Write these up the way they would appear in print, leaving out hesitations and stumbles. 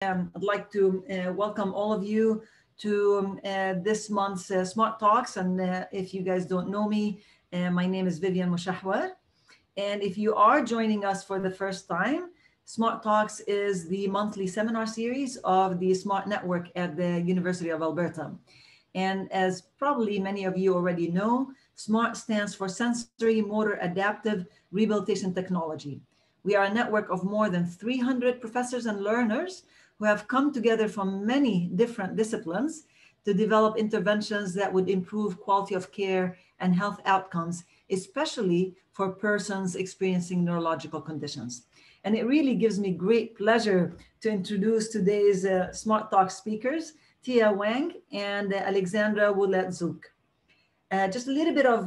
I'd like to welcome all of you to this month's Smart Talks. And if you guys don't know me, my name is Vivian Mushahwar. And if you are joining us for the first time, Smart Talks is the monthly seminar series of the Smart Network at the University of Alberta. And as probably many of you already know, SMART stands for Sensory Motor Adaptive Rehabilitation Technology. We are a network of more than 300 professors and learners who have come together from many different disciplines to develop interventions that would improve quality of care and health outcomes, especially for persons experiencing neurological conditions. And it really gives me great pleasure to introduce today's Smart Talk speakers, Thea Wang and Alexandra Ouellette-Zuk. Just a little bit of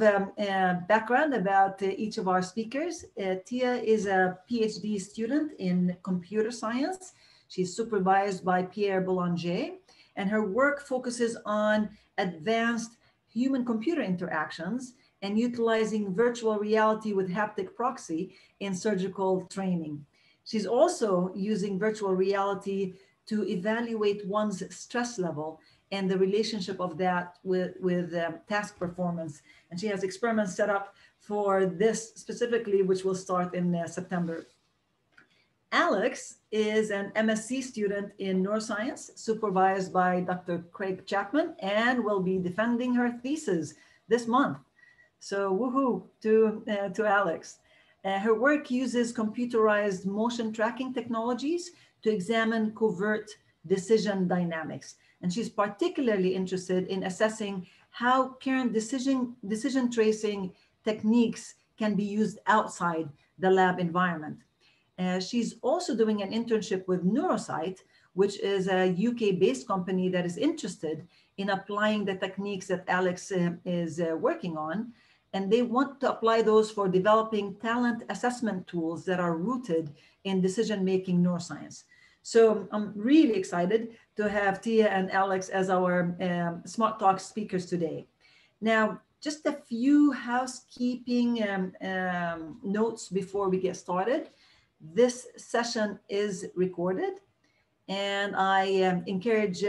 background about each of our speakers. Thea is a PhD student in computer science. She's supervised by Pierre Boulanger, and her work focuses on advanced human-computer interactions and utilizing virtual reality with haptic proxy in surgical training. She's also using virtual reality to evaluate one's stress level and the relationship of that with task performance. And she has experiments set up for this specifically, which will start in September. Alex is an MSc student in neuroscience, supervised by Dr. Craig Chapman, and will be defending her thesis this month. So woohoo to Alex. Her work uses computerized motion tracking technologies to examine covert decision dynamics. And she's particularly interested in assessing how current decision tracing techniques can be used outside the lab environment. She's also doing an internship with Neurosight, which is a UK-based company that is interested in applying the techniques that Alex is working on. And they want to apply those for developing talent assessment tools that are rooted in decision-making neuroscience. So I'm really excited to have Thea and Alex as our Smart Talk speakers today. Now, just a few housekeeping notes before we get started. This session is recorded, and I encourage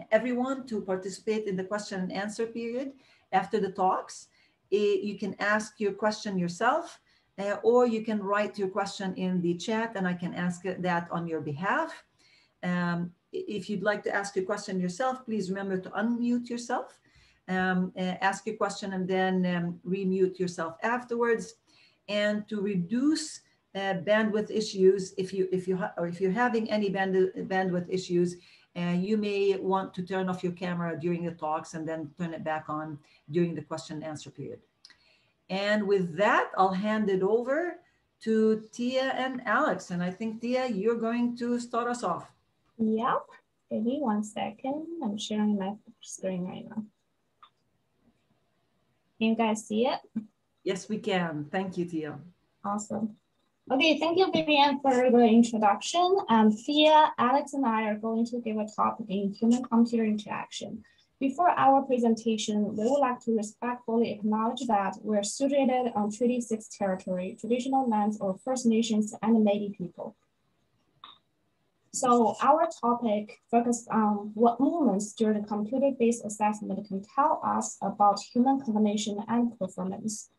everyone to participate in the question and answer period after the talks. You can ask your question yourself, or you can write your question in the chat and I can ask that on your behalf. If you'd like to ask your question yourself, please remember to unmute yourself, ask your question and then remute yourself afterwards. And to reduce bandwidth issues, if you're having any bandwidth issues, you may want to turn off your camera during the talks and then turn it back on during the question and answer period. And with that, I'll hand it over to Thea and Alex. And I think, Thea, you're going to start us off. Yep. Give me 1 second. I'm sharing my screen right now. Can you guys see it? Yes, we can. Thank you, Thea. Awesome. Okay, thank you, Vivian, for the introduction. Thea, Alex, and I are going to give a talk in human-computer interaction. Before our presentation, we would like to respectfully acknowledge that we're situated on Treaty 6 territory, traditional lands of First Nations and Native people. So our topic focused on what movements during the computer-based assessment can tell us about human cognition and performance.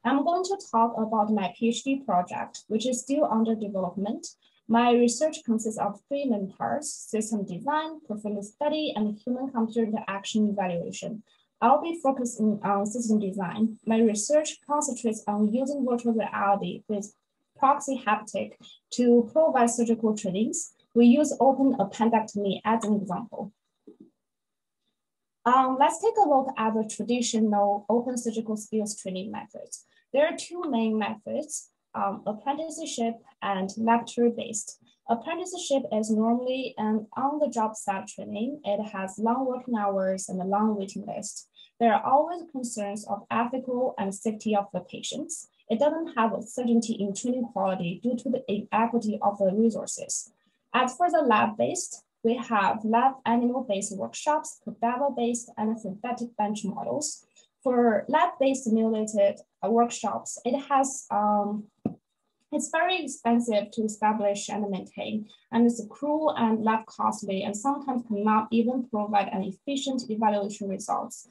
I'm going to talk about my PhD project, which is still under development. My research consists of 3 main parts: system design, performance study, and human-computer interaction evaluation. I'll be focusing on system design. My research concentrates on using virtual reality with proxy haptic to provide surgical trainings. We use open appendectomy as an example. Let's take a look at the traditional open surgical skills training methods. There are 2 main methods, apprenticeship and laboratory-based. Apprenticeship is normally an on-the-job style training. It has long working hours and a long waiting list. There are always concerns of ethical and safety of the patients. It doesn't have a certainty in training quality due to the inequity of the resources. As for the lab-based, we have lab animal-based workshops, cadaver-based, and synthetic bench models. For lab-based simulated workshops, it has It's very expensive to establish and maintain, and it's cruel and less costly, and sometimes cannot even provide an efficient evaluation results.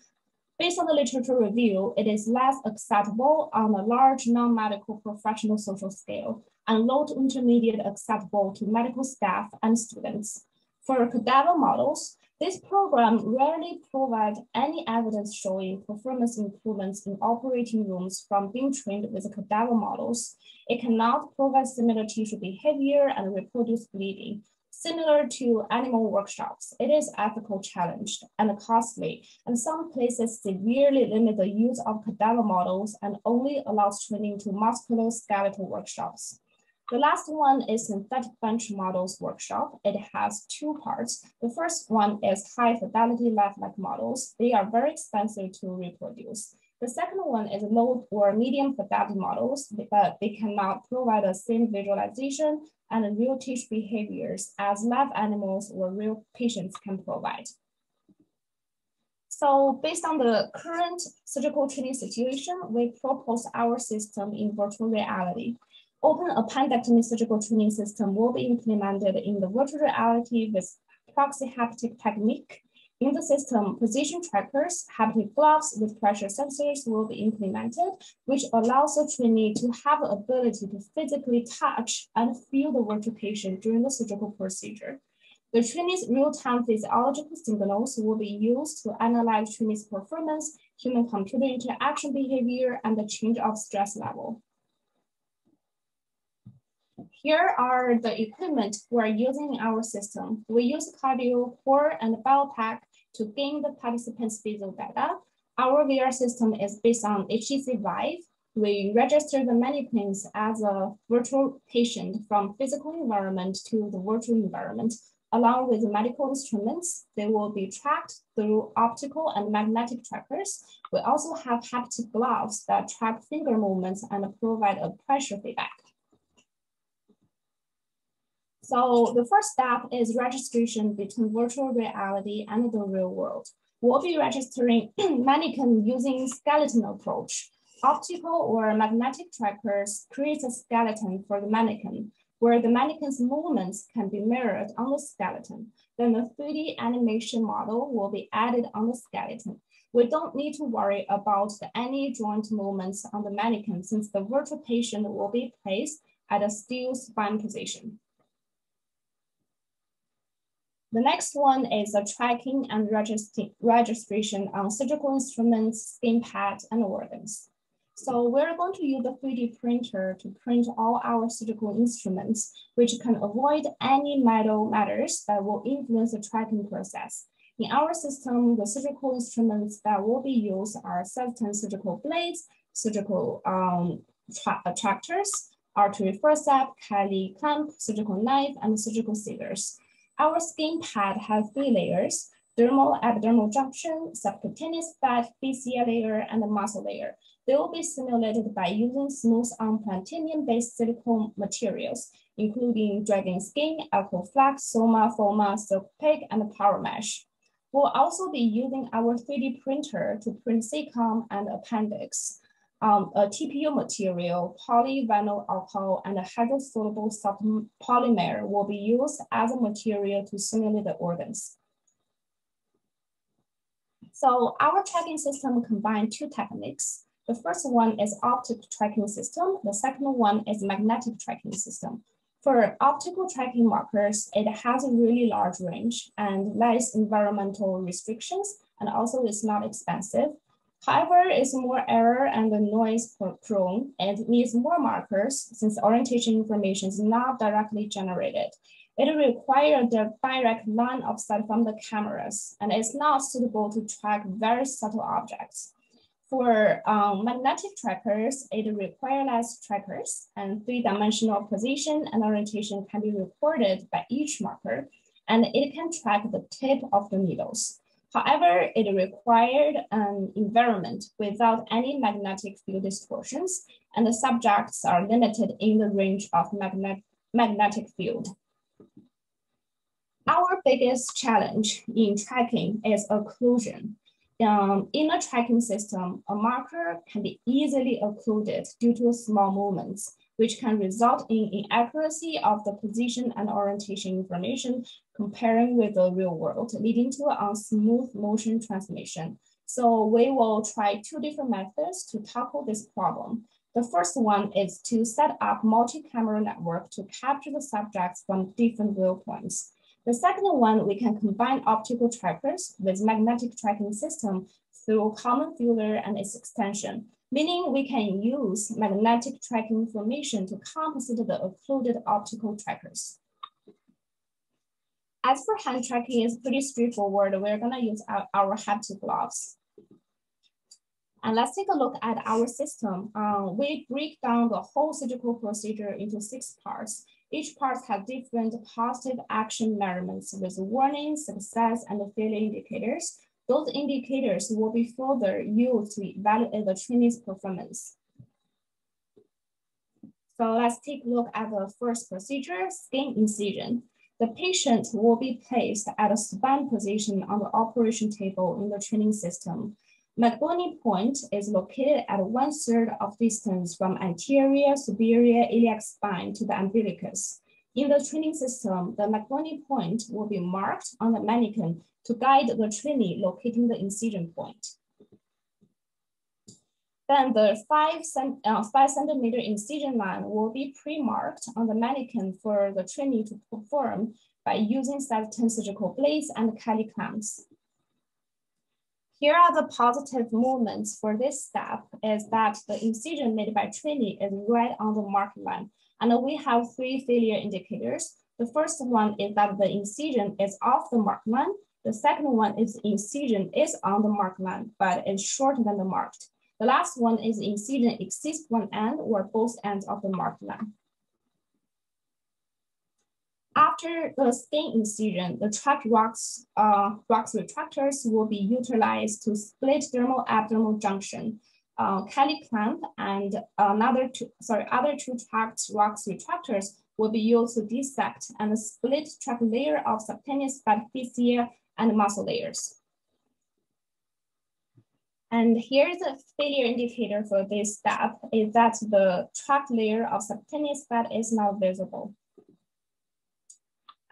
Based on the literature review, it is less acceptable on a large non-medical professional social scale and low to intermediate acceptable to medical staff and students. For cadaver models, this program rarely provides any evidence showing performance improvements in operating rooms from being trained with cadaver models. It cannot provide similar tissue behavior and reproduce bleeding. Similar to animal workshops, it is ethical challenged and costly, and some places severely limit the use of cadaver models and only allows training to musculoskeletal workshops. The last one is synthetic bench models workshop. It has two parts. The first one is high fidelity lifelike models. They are very expensive to reproduce. The second one is low or medium fidelity models, but they cannot provide the same visualization and real tissue behaviors as live animals or real patients can provide. So based on the current surgical training situation, we propose our system in virtual reality. Open appendectomy surgical training system will be implemented in the virtual reality with proxy haptic technique. In the system, position trackers, haptic gloves with pressure sensors will be implemented, which allows the trainee to have the ability to physically touch and feel the virtual patient during the surgical procedure. The trainee's real-time physiological signals will be used to analyze trainee's performance, human-computer interaction behavior, and the change of stress level. Here are the equipment we're using in our system. We use cardio, core, and BioPack to gain the participants' visual data. Our VR system is based on HTC Vive. We register the mannequins as a virtual patient from physical environment to the virtual environment. Along with medical instruments, they will be tracked through optical and magnetic trackers. We also have haptic gloves that track finger movements and provide a pressure feedback. So the first step is registration between virtual reality and the real world. We'll be registering mannequin using skeleton approach. Optical or magnetic trackers create a skeleton for the mannequin, where the mannequin's movements can be mirrored on the skeleton. Then the 3D animation model will be added on the skeleton. We don't need to worry about any joint movements on the mannequin since the virtual patient will be placed at a still spine position. The next one is the tracking and registration on surgical instruments, skin pad, and organs. So we're going to use the 3D printer to print all our surgical instruments, which can avoid any metal matters that will influence the tracking process. In our system, the surgical instruments that will be used are 7 surgical blades, surgical tractors, artery forceps, Kelly clamp, surgical knife, and surgical scissors. Our skin pad has 3 layers: dermal, epidermal junction, subcutaneous fat, fascia layer, and the muscle layer. They will be simulated by using smooth on-platinum-based silicone materials, including dragon skin, Alcoflex, Soma, Foma, Silk Pig, and Power Mesh. We'll also be using our 3D printer to print SECOM and Appendix. A TPU material, polyvinyl alcohol, and a hydrosoluble polymer will be used as a material to simulate the organs. So our tracking system combines 2 techniques. The first one is optic tracking system. The second one is magnetic tracking system. For optical tracking markers, it has a really large range and less environmental restrictions, and also it's not expensive. However, it's more error and noise prone and needs more markers since orientation information is not directly generated. It requires the direct line of sight from the cameras, and it's not suitable to track very subtle objects. For magnetic trackers, it requires less trackers, and 3-dimensional position and orientation can be recorded by each marker, and it can track the tip of the needles. However, it required an environment without any magnetic field distortions, and the subjects are limited in the range of magnetic field. Our biggest challenge in tracking is occlusion. In a tracking system, a marker can be easily occluded due to small movements, which can result in inaccuracy of the position and orientation information comparing with the real world, leading to unsmooth motion transmission. So we will try two different methods to tackle this problem. The first one is to set up multi-camera network to capture the subjects from different viewpoints. The second one, we can combine optical trackers with magnetic tracking system through common filter and its extension, meaning we can use magnetic tracking information to compensate the occluded optical trackers. As for hand tracking, it's pretty straightforward. We're gonna use our haptic gloves. And let's take a look at our system. We break down the whole surgical procedure into 6 parts. Each part has different positive action measurements with warning, success, and failure indicators. Those indicators will be further used to evaluate the trainee's performance. So let's take a look at the first procedure, skin incision. The patient will be placed at a supine position on the operation table in the training system. McBurney point is located at 1/3 of distance from anterior superior iliac spine to the umbilicus. In the training system, the McBurney point will be marked on the mannequin to guide the trainee locating the incision point. Then the 5 centimeter incision line will be pre-marked on the mannequin for the trainee to perform by using size 10 surgical blades and Kelly clamps. Here are the positive movements for this step is that the incision made by trainee is right on the mark line. And we have 3 failure indicators. The first one is that the incision is off the mark line. The second one is incision is on the mark line, but is shorter than the marked. The last one is incision exceeds one end or both ends of the mark line. After the skin incision, the tracked ROX retractors will be utilized to split dermal abdominal junction. Kelly clamp and other two tracked ROX retractors will be used to dissect and split track layer of subcutaneous fat fascia and muscle layers. And here's a failure indicator for this step is that the tracked layer of subcutaneous fat is not visible.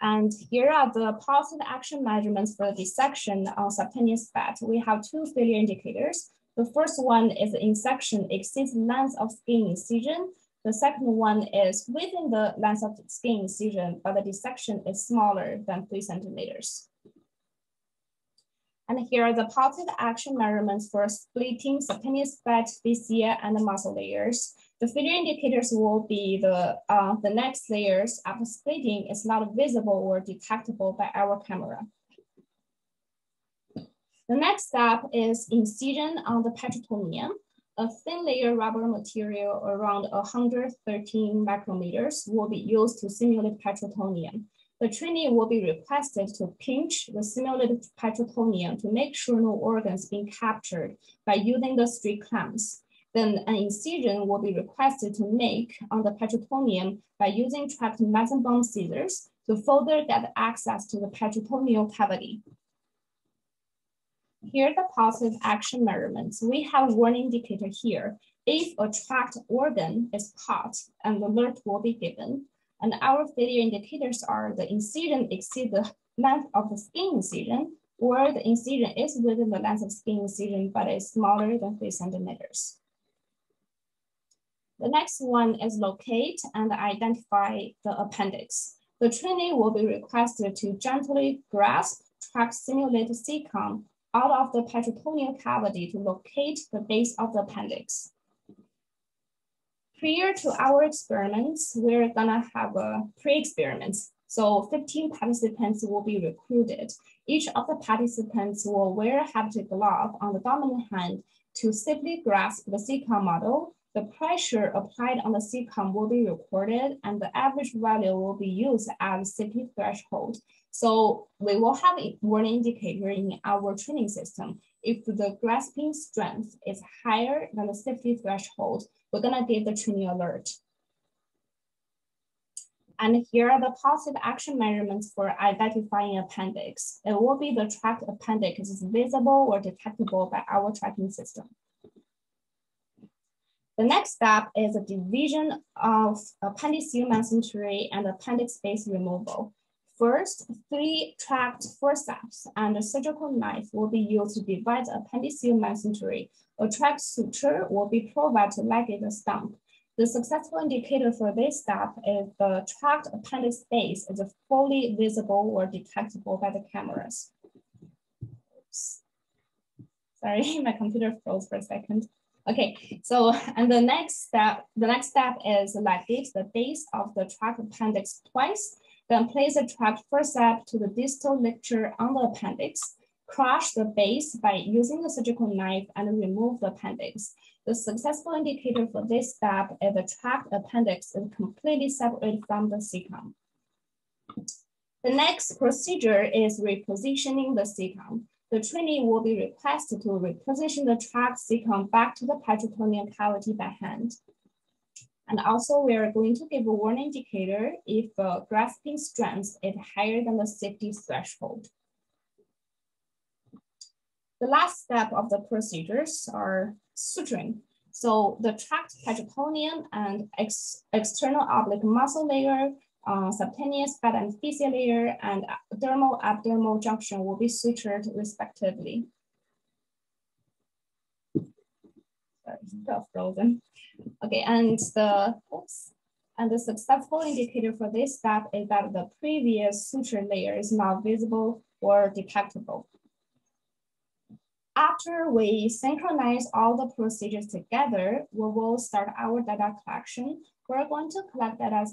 And here are the positive action measurements for the dissection of subcutaneous fat. We have 2 failure indicators. The first one is the insection exceeds length of skin incision. The second one is within the length of the skin incision, but the dissection is smaller than 3 centimeters. And here are the positive action measurements for splitting subcutaneous fat, fascia, and the muscle layers. The failure indicators will be the next layers after splitting is not visible or detectable by our camera. The next step is incision on the peritoneum. A thin layer rubber material around 113 micrometers will be used to simulate peritoneum. The trainee will be requested to pinch the simulated peritoneum to make sure no organs being captured by using the straight clamps. Then an incision will be requested to make on the peritoneum by using tracked mesenbone scissors to further get access to the peritoneal cavity. Here are the positive action measurements. We have warning indicator here. If a tracked organ is caught, an alert will be given. And our failure indicators are the incision exceeds the length of the skin incision, or the incision is within the length of skin incision, but is smaller than 3 centimeters. The next one is locate and identify the appendix. The trainee will be requested to gently grasp, track, simulate CCOM out of the peritoneal cavity to locate the base of the appendix. Prior to our experiments, we're gonna have a pre-experiments. So 15 participants will be recruited. Each of the participants will wear a haptic glove on the dominant hand to safely grasp the CCOM model. The pressure applied on the CCOM will be recorded and the average value will be used as safety threshold. So we will have a warning indicator in our training system. If the grasping strength is higher than the safety threshold, we're gonna give the trainee alert. And here are the positive action measurements for identifying appendix. It will be the tracked appendix is visible or detectable by our tracking system. The next step is a division of appendiceal mesentery and appendix space removal. First, 3 tracked forceps and a surgical knife will be used to divide the appendiceal mesentery. A tracked suture will be provided to ligate the stump. The successful indicator for this step is the tracked appendix space is fully visible or detectable by the cameras. Oops. Sorry, my computer froze for a second. Okay, so and the next step is ligate the base of the tracked appendix twice. Then place a tracked forceps to the distal ligature on the appendix, crush the base by using the surgical knife and remove the appendix. The successful indicator for this step is the tracked appendix is completely separated from the cecum. The next procedure is repositioning the cecum. The trainee will be requested to reposition the tracked cecum back to the peritoneal cavity by hand. And also, we are going to give a warning indicator if grasping strength is higher than the safety threshold. The last step of the procedures are suturing. So the tracked peritoneum and external oblique muscle layer, subcutaneous fat and fascia layer, and dermal abdominal junction will be sutured respectively. Sorry, still frozen. Okay, and the successful indicator for this step is that the previous suture layer is not visible or detectable. After we synchronize all the procedures together, we will start our data collection. We're going to collect data,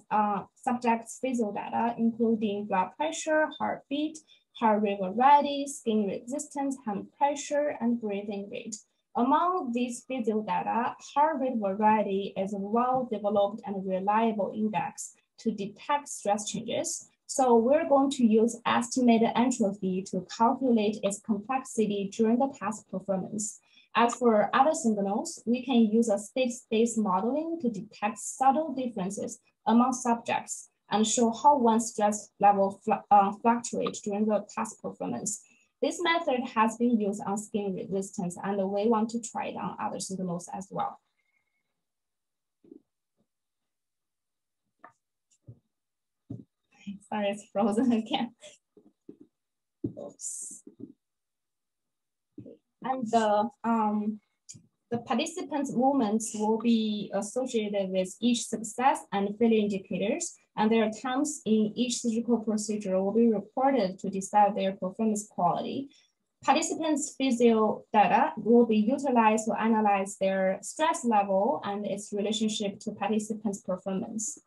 subjects' physical data, including blood pressure, heartbeat, heart rate variety, skin resistance, hand pressure, and breathing rate. Among these physical data, heart rate variety is a well-developed and reliable index to detect stress changes. So we're going to use estimated entropy to calculate its complexity during the task performance. As for other signals, we can use a state space modeling to detect subtle differences among subjects and show how one's stress level fluctuates during the task performance. This method has been used on skin resistance, and we want to try it on other signals as well. Sorry, it's frozen again. Oops. And the participants' movements will be associated with each success and failure indicators, and their times in each surgical procedure will be recorded to decide their performance quality. Participants' physio data will be utilized to analyze their stress level and its relationship to participants' performance.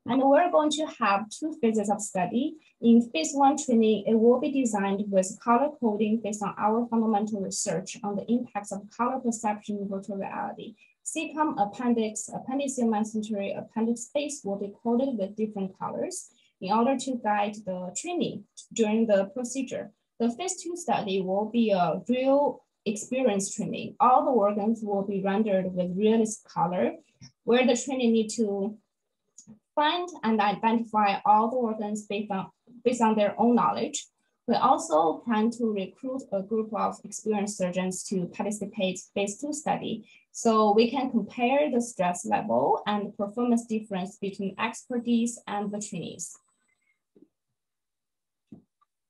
And we're going to have 2 phases of study. In phase 1 training, it will be designed with color coding based on our fundamental research on the impacts of color perception in virtual reality. Cecum, appendix, appendiceal mesentery, appendix space will be coded with different colors in order to guide the trainee during the procedure. The phase 2 study will be a real experience training. All the organs will be rendered with realist color, where the trainee need to find and identify all the organs based on their own knowledge. We also plan to recruit a group of experienced surgeons to participate phase 2 study, so we can compare the stress level and performance difference between expertise and the trainees.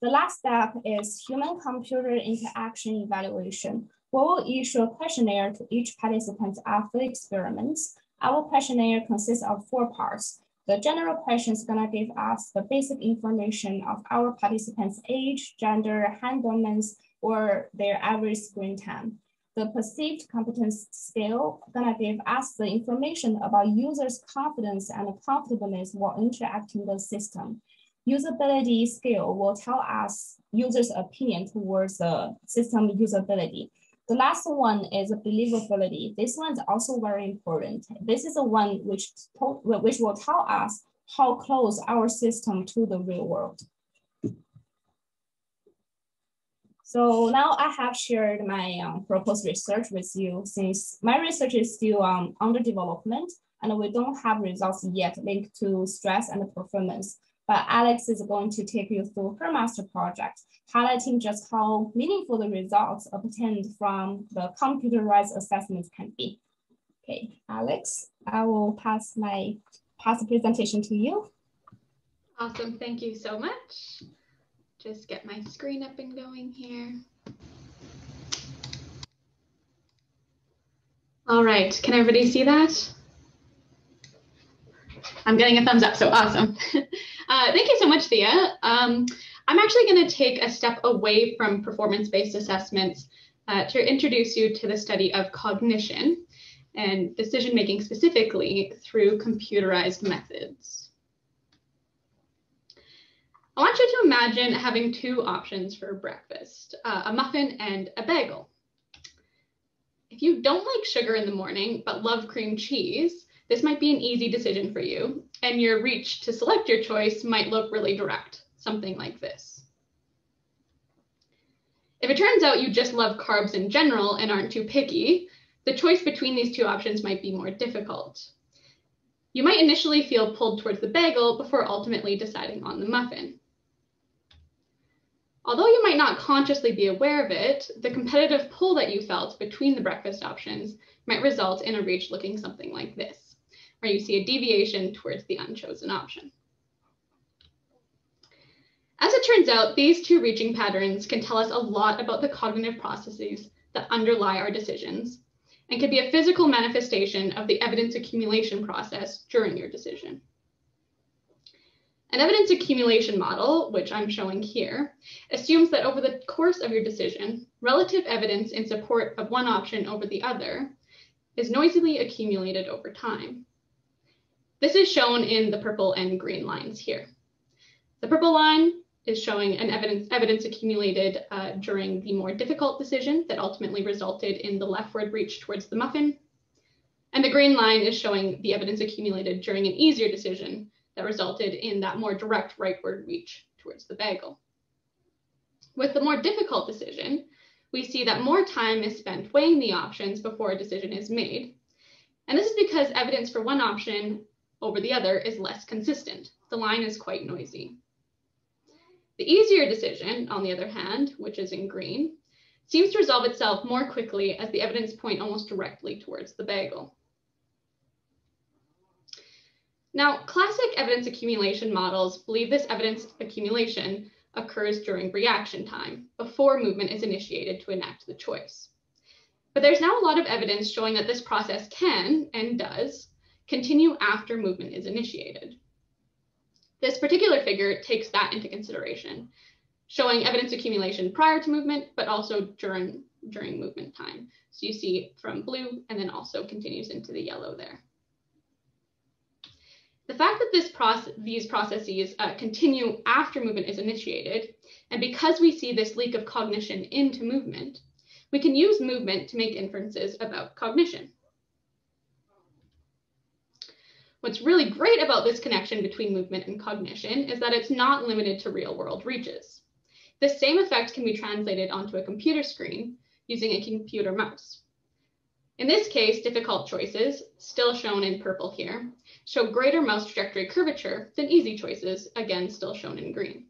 The last step is human-computer interaction evaluation. We will issue a questionnaire to each participant after the experiments. Our questionnaire consists of 4 parts. The general question is going to give us the basic information of our participants' age, gender, hand dominance, or their average screen time. The perceived competence scale is going to give us the information about users' confidence and comfortableness while interacting with the system. Usability scale will tell us users' opinion towards the system usability. The last one is believability. This one is also very important. This is the one which will tell us how close our system to the real world. So now I have shared my proposed research with you, since my research is still under development and we don't have results yet linked to stress and performance. But Alex is going to take you through her master project, highlighting just how meaningful the results obtained from the computerized assessments can be. Okay, Alex, I will pass the presentation to you. Awesome, thank you so much. Just get my screen up and going here. All right, can everybody see that? I'm getting a thumbs up, so awesome. Thank you so much, Thea. I'm actually going to take a step away from performance-based assessments to introduce you to the study of cognition and decision-making specifically through computerized methods. I want you to imagine having two options for breakfast, a muffin and a bagel. If you don't like sugar in the morning, but love cream cheese, this might be an easy decision for you, and your reach to select your choice might look really direct, something like this. If it turns out you just love carbs in general and aren't too picky, the choice between these two options might be more difficult. You might initially feel pulled towards the bagel before ultimately deciding on the muffin. Although you might not consciously be aware of it, the competitive pull that you felt between the breakfast options might result in a reach looking something like this, where you see a deviation towards the unchosen option. As it turns out, these two reaching patterns can tell us a lot about the cognitive processes that underlie our decisions, and can be a physical manifestation of the evidence accumulation process during your decision. An evidence accumulation model, which I'm showing here, assumes that over the course of your decision, relative evidence in support of one option over the other is noisily accumulated over time. This is shown in the purple and green lines here. The purple line is showing an evidence accumulated during the more difficult decision that ultimately resulted in the leftward reach towards the muffin. And the green line is showing the evidence accumulated during an easier decision that resulted in that more direct rightward reach towards the bagel. With the more difficult decision, we see that more time is spent weighing the options before a decision is made. And this is because evidence for one option over the other is less consistent. The line is quite noisy. The easier decision, on the other hand, which is in green, seems to resolve itself more quickly as the evidence point almost directly towards the bagel. Now, classic evidence accumulation models believe this evidence accumulation occurs during reaction time, before movement is initiated to enact the choice. But there's now a lot of evidence showing that this process can, and does, continue after movement is initiated. This particular figure takes that into consideration, showing evidence accumulation prior to movement, but also during movement time. So you see from blue and then also continues into the yellow there. The fact that these processes continue after movement is initiated, and because we see this leak of cognition into movement, we can use movement to make inferences about cognition. What's really great about this connection between movement and cognition is that it's not limited to real-world reaches. This same effect can be translated onto a computer screen using a computer mouse. In this case, difficult choices, still shown in purple here, show greater mouse trajectory curvature than easy choices, again, still shown in green.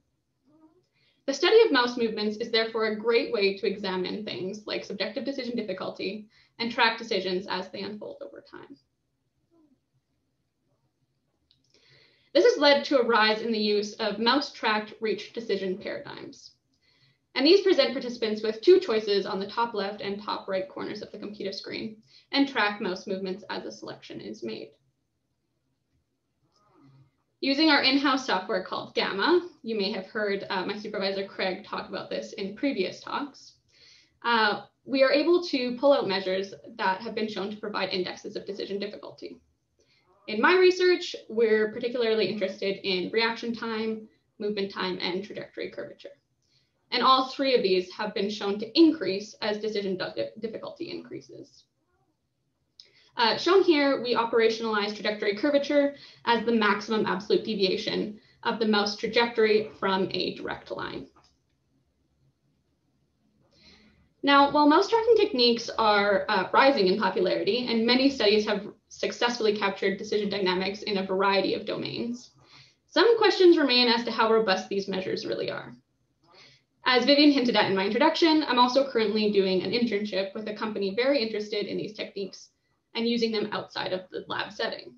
The study of mouse movements is therefore a great way to examine things like subjective decision difficulty and track decisions as they unfold over time. This has led to a rise in the use of mouse-tracked reach decision paradigms. And these present participants with two choices on the top left and top right corners of the computer screen and track mouse movements as a selection is made. Using our in-house software called Gamma, you may have heard my supervisor Craig talk about this in previous talks, we are able to pull out measures that have been shown to provide indexes of decision difficulty. In my research, we're particularly interested in reaction time, movement time, and trajectory curvature. And all three of these have been shown to increase as decision difficulty increases. Shown here, we operationalize trajectory curvature as the maximum absolute deviation of the mouse trajectory from a direct line. Now, while mouse tracking techniques are rising in popularity, and many studies have successfully captured decision dynamics in a variety of domains, some questions remain as to how robust these measures really are. As Vivian hinted at in my introduction, I'm also currently doing an internship with a company very interested in these techniques and using them outside of the lab setting.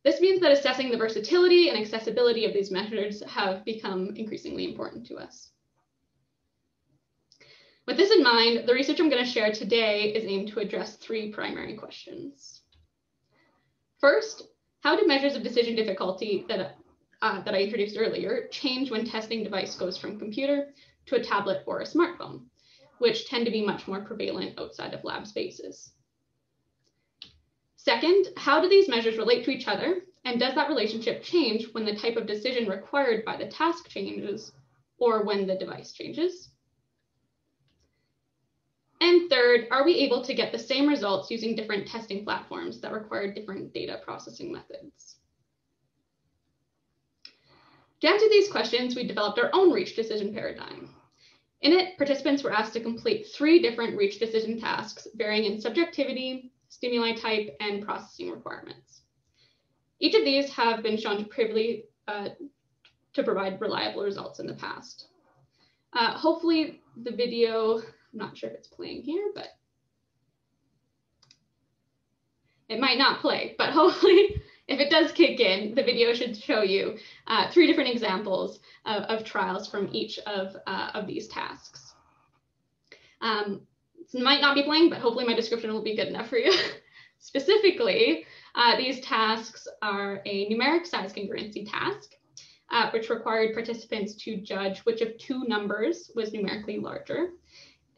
This means that assessing the versatility and accessibility of these measures have become increasingly important to us. With this in mind, the research I'm going to share today is aimed to address three primary questions. First, how do measures of decision difficulty that I introduced earlier change when testing device goes from computer to a tablet or a smartphone, which tend to be much more prevalent outside of lab spaces? Second, how do these measures relate to each other, and does that relationship change when the type of decision required by the task changes or when the device changes? And third, are we able to get the same results using different testing platforms that require different data processing methods? To answer these questions, we developed our own reach decision paradigm. In it, participants were asked to complete 3 different reach decision tasks, varying in subjectivity, stimuli type, and processing requirements. Each of these have been shown to provide reliable results in the past. Hopefully the video, I'm not sure if it's playing here, but it might not play, but hopefully if it does kick in, the video should show you 3 different examples of trials from each of these tasks. It might not be playing, but hopefully my description will be good enough for you. Specifically, these tasks are a numeric size congruency task, which required participants to judge which of 2 numbers was numerically larger.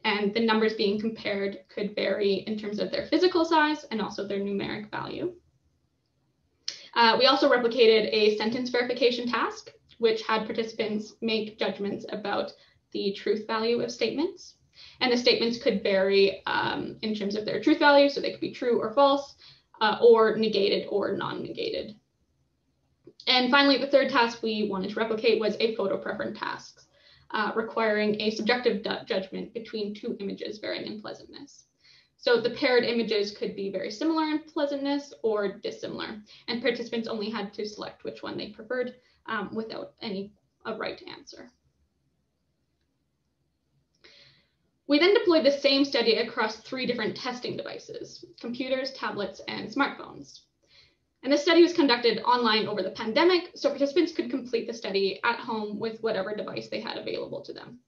And the numbers being compared could vary in terms of their physical size and also their numeric value. We also replicated a sentence verification task, which had participants make judgments about the truth value of statements. And the statements could vary in terms of their truth value, so they could be true or false, or negated or non-negated. And finally, the third task we wanted to replicate was a photo preference task, requiring a subjective judgment between 2 images varying in pleasantness. So the paired images could be very similar in pleasantness or dissimilar, and participants only had to select which one they preferred without a right answer. We then deployed the same study across 3 different testing devices: computers, tablets, and smartphones. And this study was conducted online over the pandemic, so participants could complete the study at home with whatever device they had available to them.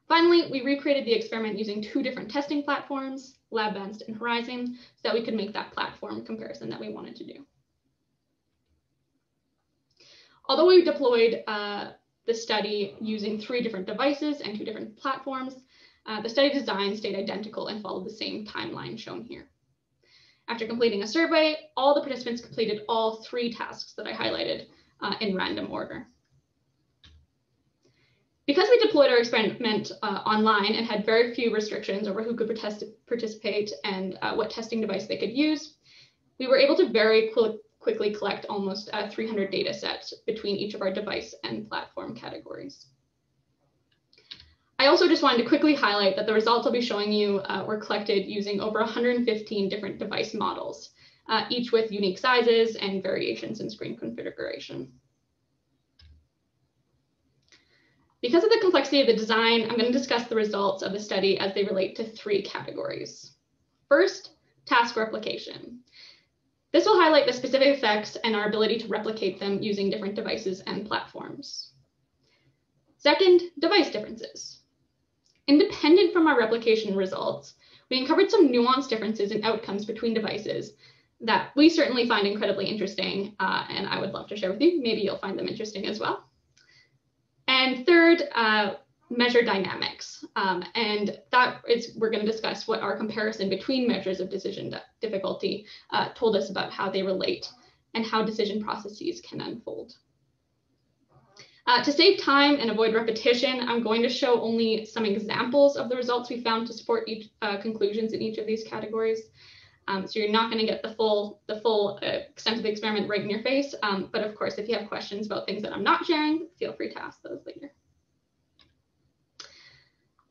Finally, we recreated the experiment using 2 different testing platforms, LabAdvanced and Horizon, so that we could make that platform comparison that we wanted to do. Although we deployed the study using 3 different devices and 2 different platforms, the study design stayed identical and followed the same timeline shown here. After completing a survey, all the participants completed all 3 tasks that I highlighted in random order. Because we deployed our experiment online and had very few restrictions over who could participate and what testing device they could use, we were able to very quickly collect almost 300 data sets between each of our device and platform categories. I also just wanted to quickly highlight that the results I'll be showing you were collected using over 115 different device models, each with unique sizes and variations in screen configuration. Because of the complexity of the design, I'm going to discuss the results of the study as they relate to 3 categories. First, task replication. This will highlight the specific effects and our ability to replicate them using different devices and platforms. Second, device differences. Independent from our replication results, we uncovered some nuanced differences in outcomes between devices that we certainly find incredibly interesting, and I would love to share with you. Maybe you'll find them interesting as well. And third, measure dynamics. And that is, we're going to discuss what our comparison between measures of decision difficulty told us about how they relate and how decision processes can unfold. To save time and avoid repetition, I'm going to show only some examples of the results we found to support each conclusions in each of these categories. So you're not going to get the full extent of the experiment right in your face. But of course, if you have questions about things that I'm not sharing, feel free to ask those later.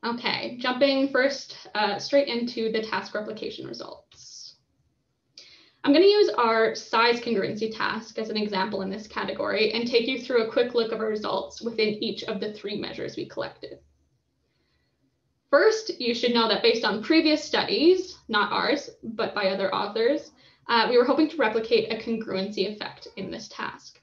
Okay, jumping first straight into the task replication results. I'm going to use our size congruency task as an example in this category and take you through a quick look of our results within each of the 3 measures we collected. Because of the complexity of the design, I'm going to discuss the results as they relate to 3 categories. First, task replication. This will highlight the specific effects and our ability to replicate them using different devices and platforms. Second, device differences. Independent from our replication results, we First, you should know that based on previous studies, not ours, but by other authors, we were hoping to replicate a congruency effect in this task.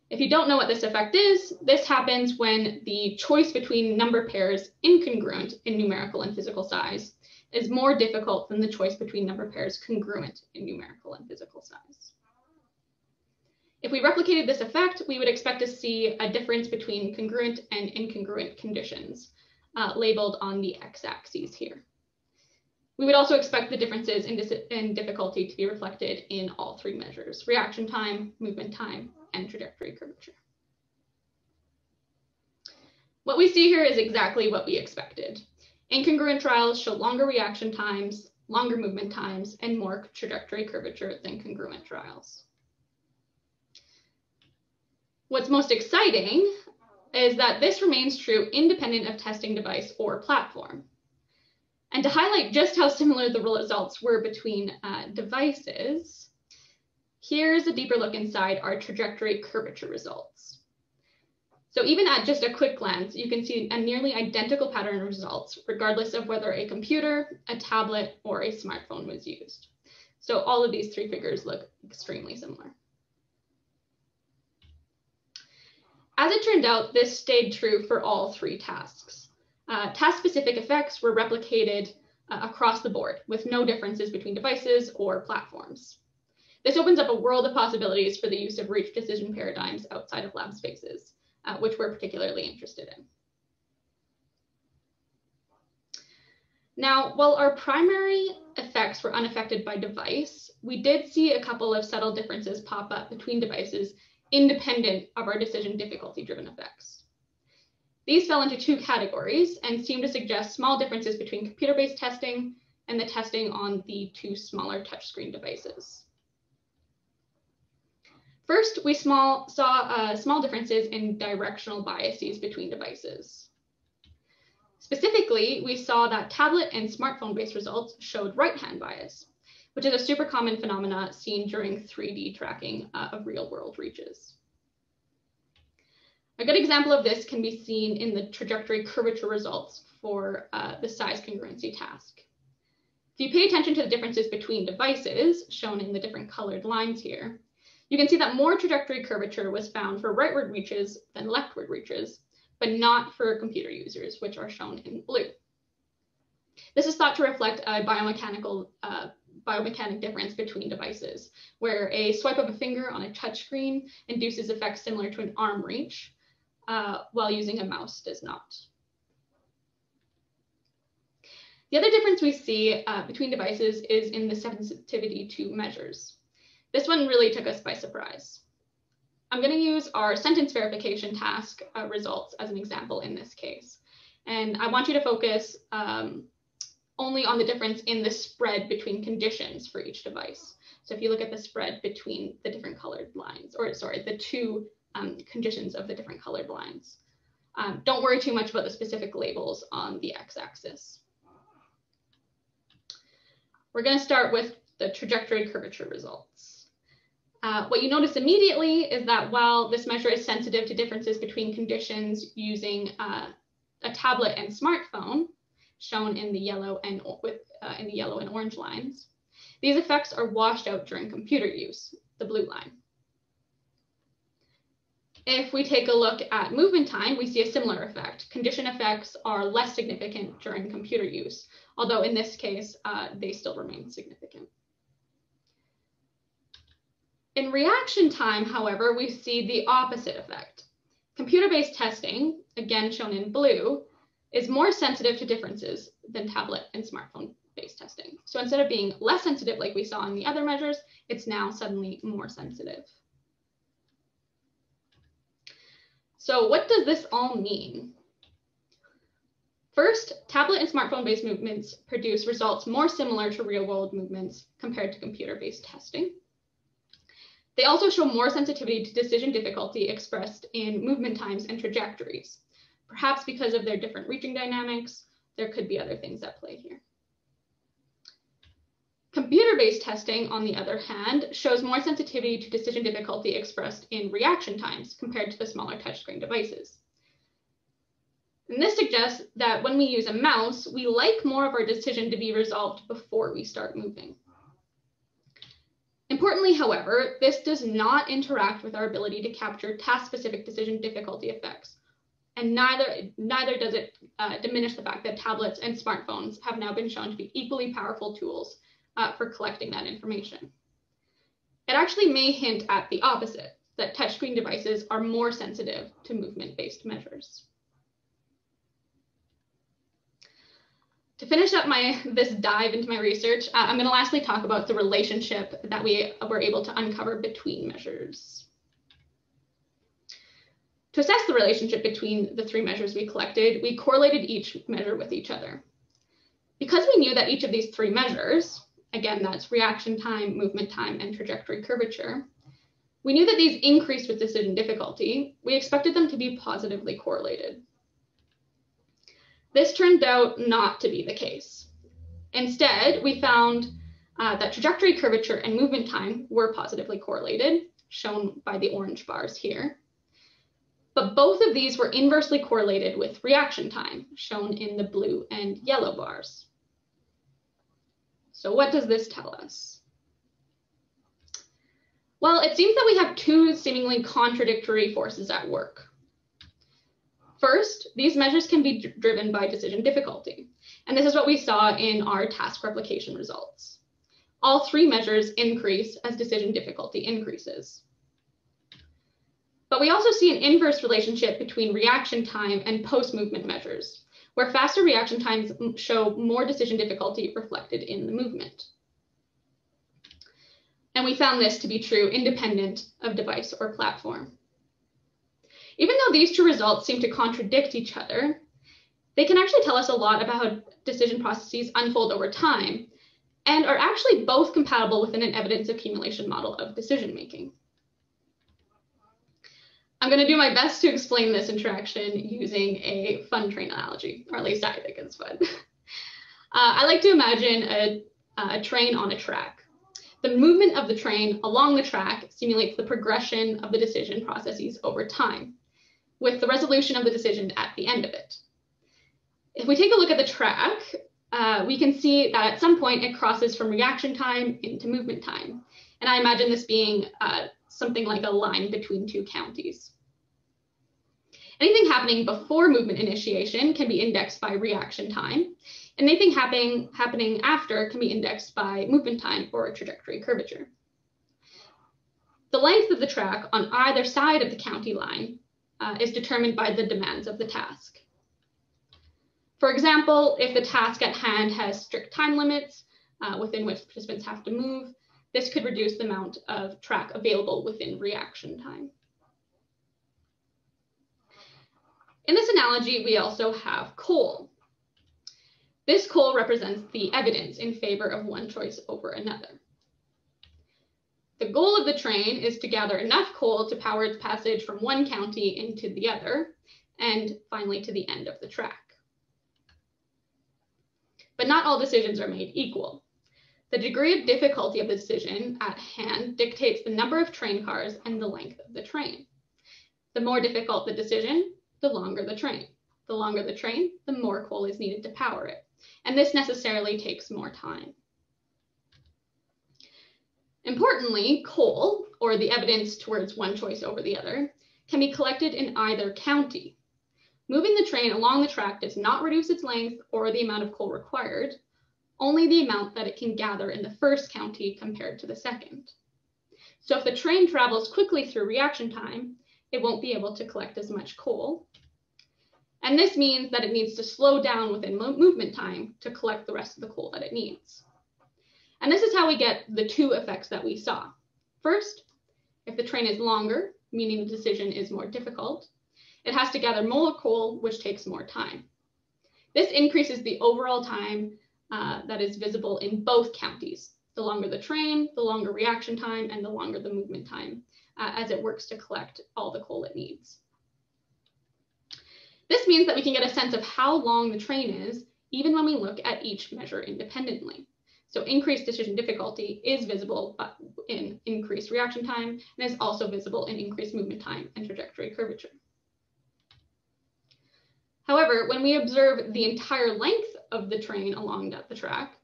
If you don't know what this effect is, this happens when the choice between number pairs incongruent in numerical and physical size is more difficult than the choice between number pairs congruent in numerical and physical size. If we replicated this effect, we would expect to see a difference between congruent and incongruent conditions, labeled on the x-axis here. We would also expect the differences in difficulty to be reflected in all three measures: reaction time, movement time, and trajectory curvature. What we see here is exactly what we expected. Incongruent trials show longer reaction times, longer movement times, and more trajectory curvature than congruent trials. What's most exciting is that this remains true independent of testing device or platform. And to highlight just how similar the results were between devices, here's a deeper look inside our trajectory curvature results. So even at just a quick glance, you can see a nearly identical pattern of results, regardless of whether a computer, a tablet, or a smartphone was used. So all of these three figures look extremely similar. As it turned out, this stayed true for all three tasks. Task-specific effects were replicated across the board with no differences between devices or platforms. This opens up a world of possibilities for the use of reach decision paradigms outside of lab spaces, which we're particularly interested in. Now, while our primary effects were unaffected by device, we did see a couple of subtle differences pop up between devices independent of our decision difficulty-driven effects. These fell into two categories and seem to suggest small differences between computer-based testing and the testing on the two smaller touchscreen devices. First, we saw small differences in directional biases between devices. Specifically, we saw that tablet and smartphone-based results showed right-hand bias, which is a super common phenomena seen during 3D tracking of real-world reaches. A good example of this can be seen in the trajectory curvature results for the size congruency task. If you pay attention to the differences between devices, shown in the different colored lines here, you can see that more trajectory curvature was found for rightward reaches than leftward reaches, but not for computer users, which are shown in blue. This is thought to reflect a biomechanic difference between devices, where a swipe of a finger on a touchscreen induces effects similar to an arm reach, while using a mouse does not. The other difference we see between devices is in the sensitivity to measures. This one really took us by surprise. I'm going to use our sentence verification task results as an example in this case. And I want you to focus only on the difference in the spread between conditions for each device. So if you look at the spread between the different colored lines, or sorry, the two conditions of the different colored lines. Don't worry too much about the specific labels on the x-axis. We're going to start with the trajectory curvature results. What you notice immediately is that while this measure is sensitive to differences between conditions using a tablet and smartphone, shown in the yellow and orange lines, these effects are washed out during computer use, the blue line. If we take a look at movement time, we see a similar effect. Condition effects are less significant during computer use, although in this case, they still remain significant. In reaction time, however, we see the opposite effect. Computer-based testing, again shown in blue, is more sensitive to differences than tablet and smartphone-based testing. So instead of being less sensitive like we saw in the other measures, it's now suddenly more sensitive. So what does this all mean? First, tablet and smartphone-based movements produce results more similar to real-world movements compared to computer-based testing. They also show more sensitivity to decision difficulty expressed in movement times and trajectories. Perhaps because of their different reaching dynamics, there could be other things at play here. Computer-based testing, on the other hand, shows more sensitivity to decision difficulty expressed in reaction times compared to the smaller touchscreen devices. And this suggests that when we use a mouse, we like more of our decision to be resolved before we start moving. Importantly, however, this does not interact with our ability to capture task-specific decision difficulty effects, and neither does it diminish the fact that tablets and smartphones have now been shown to be equally powerful tools for collecting that information. It actually may hint at the opposite, that touchscreen devices are more sensitive to movement-based measures. To finish up this dive into my research, I'm going to lastly talk about the relationship that we were able to uncover between measures. To assess the relationship between the three measures we collected, we correlated each measure with each other. Because we knew that each of these three measures, again, that's reaction time, movement time, and trajectory curvature, we knew that these increased with decision difficulty. We expected them to be positively correlated. This turned out not to be the case. Instead, we found that trajectory curvature and movement time were positively correlated, shown by the orange bars here. But both of these were inversely correlated with reaction time, shown in the blue and yellow bars. So what does this tell us? Well, it seems that we have two seemingly contradictory forces at work. First, these measures can be driven by decision difficulty, and this is what we saw in our task replication results. All three measures increase as decision difficulty increases. But we also see an inverse relationship between reaction time and post-movement measures, where faster reaction times show more decision difficulty reflected in the movement. And we found this to be true independent of device or platform. Even though these two results seem to contradict each other, they can actually tell us a lot about how decision processes unfold over time and are actually both compatible within an evidence accumulation model of decision-making. I'm going to do my best to explain this interaction using a fun train analogy, or at least I think it's fun. I like to imagine a train on a track. The movement of the train along the track simulates the progression of the decision processes over time, with the resolution of the decision at the end of it. If we take a look at the track, we can see that at some point it crosses from reaction time into movement time. And I imagine this being something like a line between two counties. Anything happening before movement initiation can be indexed by reaction time, and anything happening after can be indexed by movement time or trajectory curvature. The length of the track on either side of the county line is determined by the demands of the task. For example, if the task at hand has strict time limits within which participants have to move, this could reduce the amount of track available within reaction time. In this analogy, we also have coal. This coal represents the evidence in favor of one choice over another. The goal of the train is to gather enough coal to power its passage from one county into the other, and finally to the end of the track. But not all decisions are made equal. The degree of difficulty of the decision at hand dictates the number of train cars and the length of the train. The more difficult the decision, the longer the train. The longer the train, the more coal is needed to power it. And this necessarily takes more time. Importantly, coal, or the evidence towards one choice over the other, can be collected in either county. Moving the train along the track does not reduce its length or the amount of coal required, only the amount that it can gather in the first county compared to the second. So if the train travels quickly through reaction time, it won't be able to collect as much coal. And this means that it needs to slow down within movement time to collect the rest of the coal that it needs. And this is how we get the two effects that we saw. First, if the train is longer, meaning the decision is more difficult, it has to gather more coal, which takes more time. This increases the overall time that is visible in both counties. The longer the train, the longer reaction time, and the longer the movement time as it works to collect all the coal it needs. This means that we can get a sense of how long the train is, even when we look at each measure independently. So increased decision difficulty is visible in increased reaction time and is also visible in increased movement time and trajectory curvature. However, when we observe the entire length of the train along the track,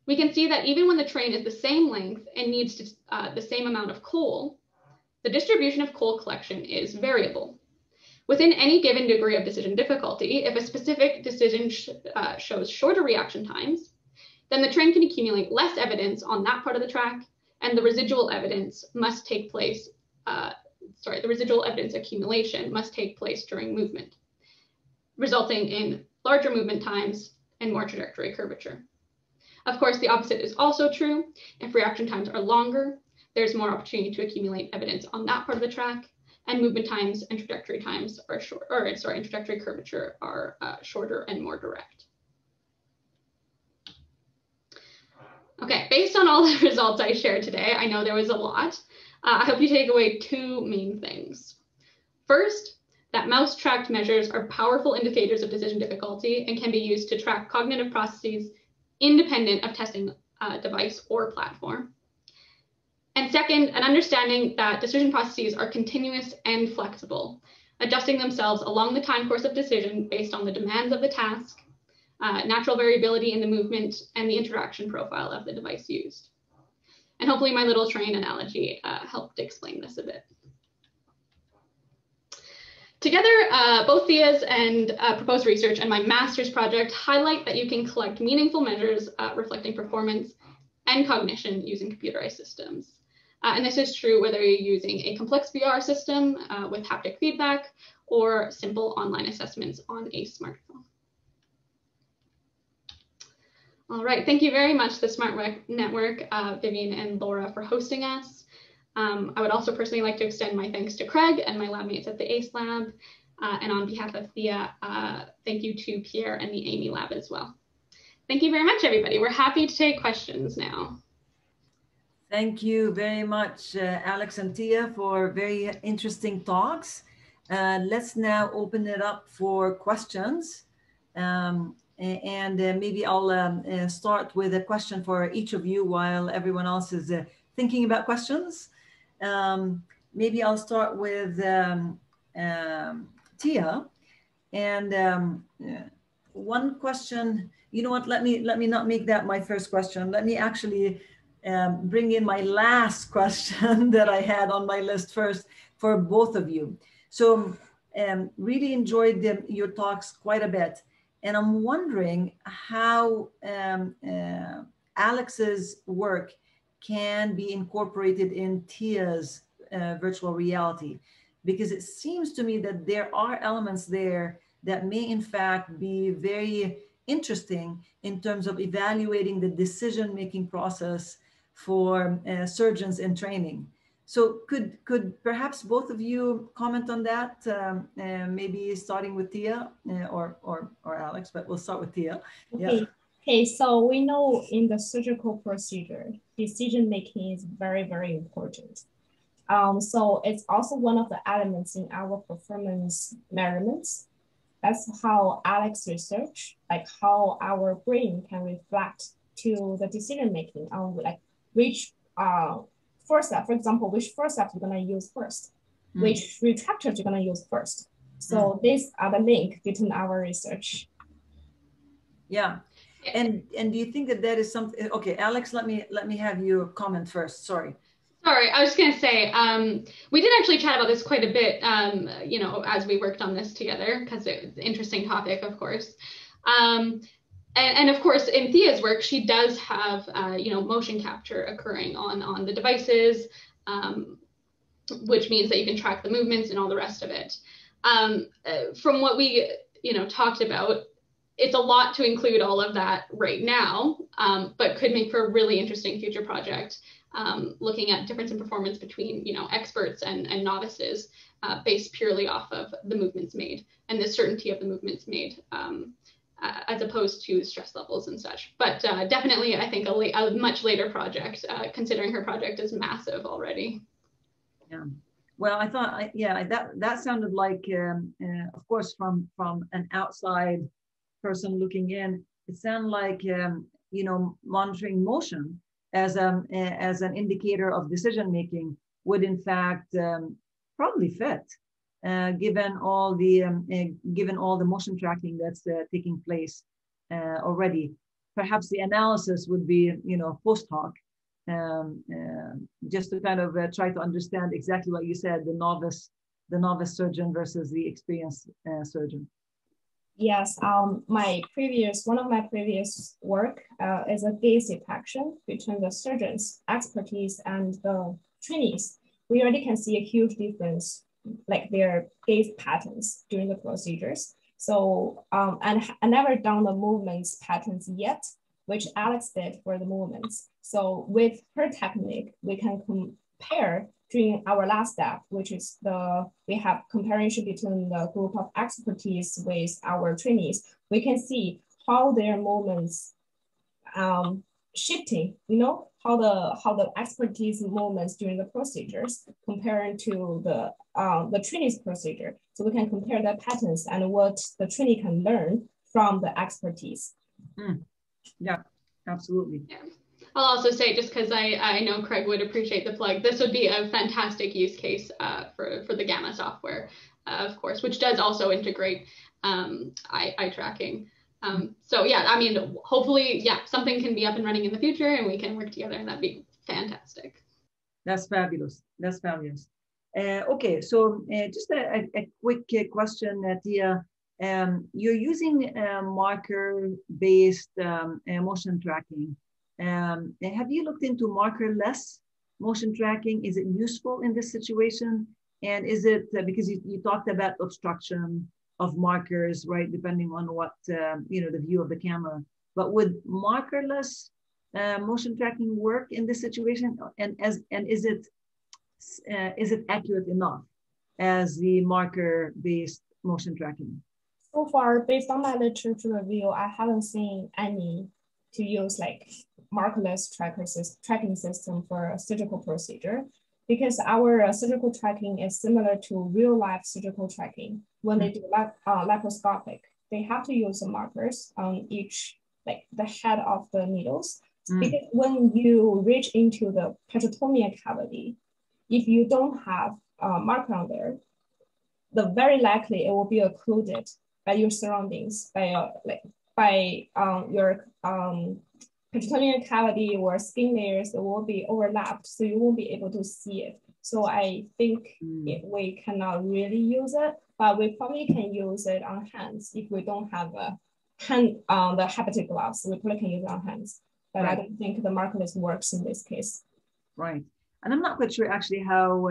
we can see that even when the train is the same length and needs the same amount of coal, the distribution of coal collection is variable. Within any given degree of decision difficulty, if a specific decision shows shorter reaction times, then the train can accumulate less evidence on that part of the track, and the residual evidence must take place, the residual evidence accumulation must take place during movement, resulting in larger movement times and more trajectory curvature. Of course, the opposite is also true. If reaction times are longer, there's more opportunity to accumulate evidence on that part of the track, and movement times and trajectory times are and trajectory curvature are shorter and more direct. Okay, based on all the results I shared today, I know there was a lot. I hope you take away two main things. First, that mouse-tracked measures are powerful indicators of decision difficulty and can be used to track cognitive processes independent of testing device or platform. And second, an understanding that decision processes are continuous and flexible, adjusting themselves along the time course of decision based on the demands of the task, natural variability in the movement, and the interaction profile of the device used. And hopefully my little train analogy helped explain this a bit. Together, both Thea's and proposed research and my master's project highlight that you can collect meaningful measures reflecting performance and cognition using computerized systems. And this is true whether you're using a complex VR system with haptic feedback or simple online assessments on a smartphone. All right, thank you very much, the Smart Network, Vivian and Laura, for hosting us. I would also personally like to extend my thanks to Craig and my lab mates at the ACE Lab. And on behalf of Thea, thank you to Pierre and the Amy Lab as well. Thank you very much, everybody. We're happy to take questions now. Thank you very much, Alex and Thea, for very interesting talks. Let's now open it up for questions. Maybe I'll start with a question for each of you while everyone else is thinking about questions. Maybe I'll start with Thea. And one question, you know what, let me not make that my first question. Let me actually bring in my last question that I had on my list first for both of you. So really enjoyed your talks quite a bit. And I'm wondering how Alex's work can be incorporated in Thea's virtual reality, because it seems to me that there are elements there that may in fact be very interesting in terms of evaluating the decision-making process for surgeons in training. So could perhaps both of you comment on that? Maybe starting with Thea or Alex, but we'll start with Thea. Okay. Yeah. Okay, so we know in the surgical procedure, decision-making is very, very important. So it's also one of the elements in our performance measurements. That's how Alex research, like how our brain can reflect to the decision-making on like which first step, for example, which first step you're gonna use first, which retractors you're gonna use first. So these are the link between our research. Yeah. And do you think that is something? Okay, Alex, let me have you comment first. Sorry, I was just going to say we did actually chat about this quite a bit, you know, as we worked on this together, because it's an interesting topic, of course. And of course, in Thea's work, she does have you know, motion capture occurring on the devices, which means that you can track the movements and all the rest of it. From what we talked about, it's a lot to include all of that right now, but could make for a really interesting future project, looking at difference in performance between experts and novices based purely off of the movements made and the certainty of the movements made, as opposed to stress levels and such. But definitely, I think a much later project, considering her project is massive already. Yeah. Well, I thought, yeah, that sounded like, of course, from an outside person looking in, it sounded like monitoring motion as an indicator of decision making would in fact probably fit. given all the motion tracking that's taking place already. Perhaps the analysis would be, post hoc, just to kind of try to understand exactly what you said, the novice surgeon versus the experienced surgeon. Yes, one of my previous work is a gaze detection between the surgeon's expertise and the trainees. We already can see a huge difference, like their gaze patterns during the procedures. So, and I never done the movements patterns yet, which Alex did for the movements. So with her technique, we can compare during our last step, which is we have comparison between the group of expertise with our trainees. We can see how their movements shifting, how the expertise movements during the procedures comparing to the trainee's procedure. So we can compare the patterns and what the trainee can learn from the expertise. Yeah, absolutely. Yeah. I'll also say, just because I know Craig would appreciate the plug, this would be a fantastic use case for the Gamma software, of course, which does also integrate eye tracking. So yeah, I mean, hopefully, yeah, something can be up and running in the future and we can work together, and that'd be fantastic. That's fabulous. That's fabulous. Okay, so just a quick question, Thea. You're using marker-based motion tracking. Have you looked into marker-less motion tracking? Is it useful in this situation? And is it, because you talked about obstruction of markers, right, depending on what, the view of the camera, but would markerless motion tracking work in this situation? And is it accurate enough as the marker-based motion tracking? So far, based on my literature review, I haven't seen any to use like markerless tracking system for a surgical procedure, because our surgical tracking is similar to real life surgical tracking. When they do laparoscopic, they have to use the markers on each, like the head of the needles. Because when you reach into the peritoneal cavity, if you don't have a marker on there, very likely it will be occluded by your surroundings, by your peritoneal cavity or skin layers. It will be overlapped, so you won't be able to see it. So I think we cannot really use it, but we probably can use it on hands if we don't have a hand the haptic gloves. We probably can use it on hands, but right. I don't think the markerless works in this case. Right, and I'm not quite sure actually how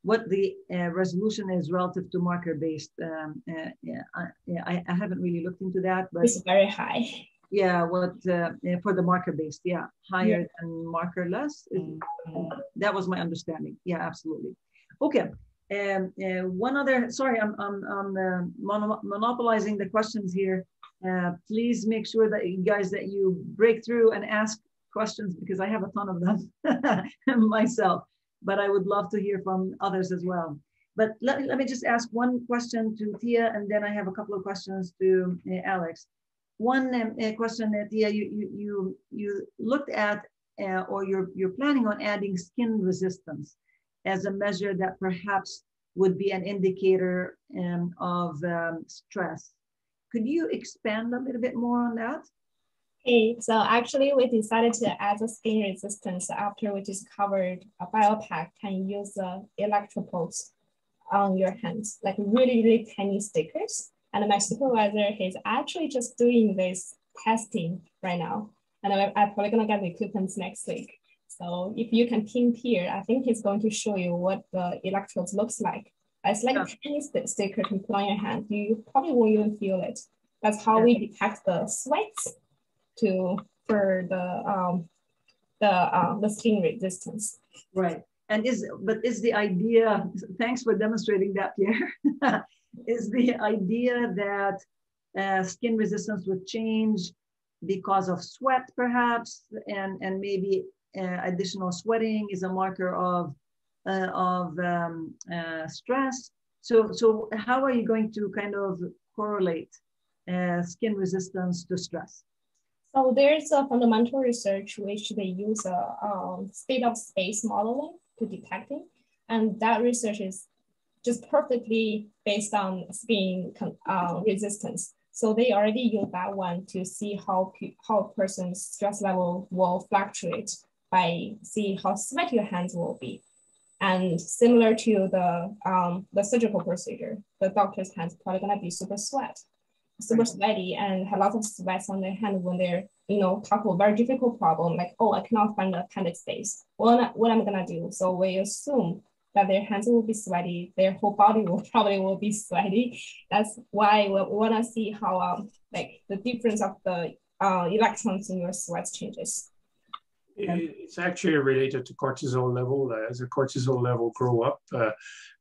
what the resolution is relative to marker-based. I haven't really looked into that, but it's very high. Yeah, what for the marker-based, yeah, higher than markerless. That was my understanding. Yeah, absolutely. Okay, one other. Sorry, I'm monopolizing the questions here. Please make sure that you guys break through and ask questions, because I have a ton of them myself. But I would love to hear from others as well. But let me just ask one question to Thea, and then I have a couple of questions to Alex. One question, Thea, you looked at, or you're planning on adding skin resistance as a measure that perhaps would be an indicator of stress. Could you expand a little bit more on that? Okay, so actually we decided to add the skin resistance after we discovered a biopack can use the electropodes on your hands, like really, really tiny stickers. And my supervisor, he's actually just doing this testing right now. And I'm probably gonna get the equipment next week. So if you can pin here, I think he's going to show you what the electrodes looks like. It's like a tiny sticker to put on your hand. You probably won't even feel it. That's how we detect the sweats for the skin resistance. Right. And is the idea, thanks for demonstrating that, Pierre, is the idea that skin resistance would change because of sweat perhaps, and maybe additional sweating is a marker of stress. So how are you going to kind of correlate skin resistance to stress? So there's a fundamental research which they use a state of space modeling to detecting, and that research is just perfectly based on spin resistance. So they already use that one to see how a person's stress level will fluctuate by see how sweaty your hands will be. And similar to the surgical procedure, the doctor's hands probably gonna be super sweaty and have lots of sweats on their hand when they're, tackle a very difficult problem, like, oh, I cannot find the appendix space. What am I gonna do? So we assume that their hands will be sweaty, their whole body will be sweaty. That's why we wanna see how like the difference of the electrons in your sweat changes. It's actually related to cortisol level. As the cortisol level grow up,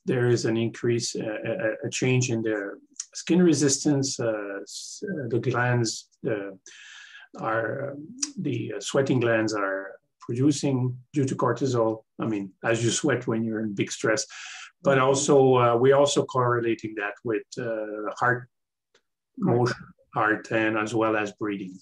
there is an increase, a change in the skin resistance. The glands the sweating glands are producing due to cortisol. I mean, as you sweat when you're in big stress, but also we're also correlating that with heart motion, heart, and as well as breathing.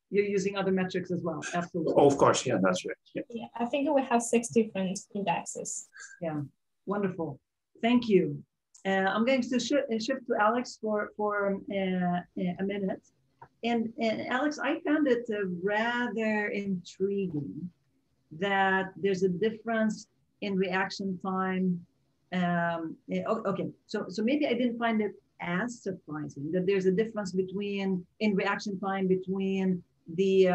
You're using other metrics as well. Absolutely. Oh, of course. Yeah, that's right. Yeah, I think we have 6 different indexes. Yeah, wonderful. Thank you. I'm going to shift to Alex for a minute. And Alex, I found it rather intriguing that there's a difference in reaction time. Okay, so maybe I didn't find it as surprising that there's a difference in reaction time between the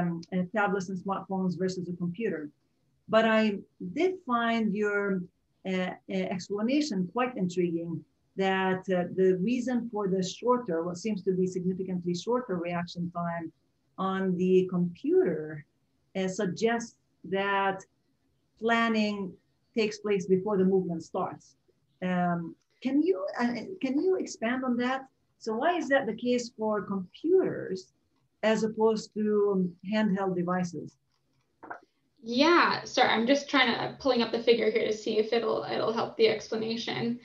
tablets and smartphones versus a computer. But I did find your explanation quite intriguing, that the reason for the shorter, what seems to be significantly shorter reaction time on the computer suggests that planning takes place before the movement starts. Can you expand on that? So why is that the case for computers as opposed to handheld devices? Yeah, sorry, I'm just pulling up the figure here to see if it'll help the explanation.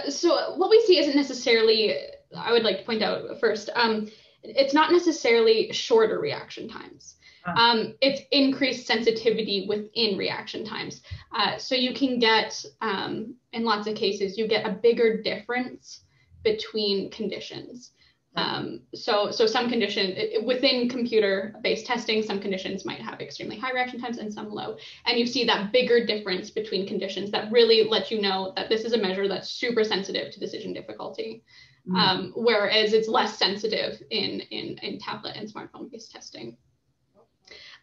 So what we see isn't necessarily, I would like to point out first, it's not necessarily shorter reaction times. It's increased sensitivity within reaction times. So you can get, in lots of cases, you get a bigger difference between conditions. So some conditions within computer-based testing, some conditions might have extremely high reaction times and some low. And you see that bigger difference between conditions that really let you know that this is a measure that's super sensitive to decision difficulty, whereas it's less sensitive in tablet and smartphone-based testing.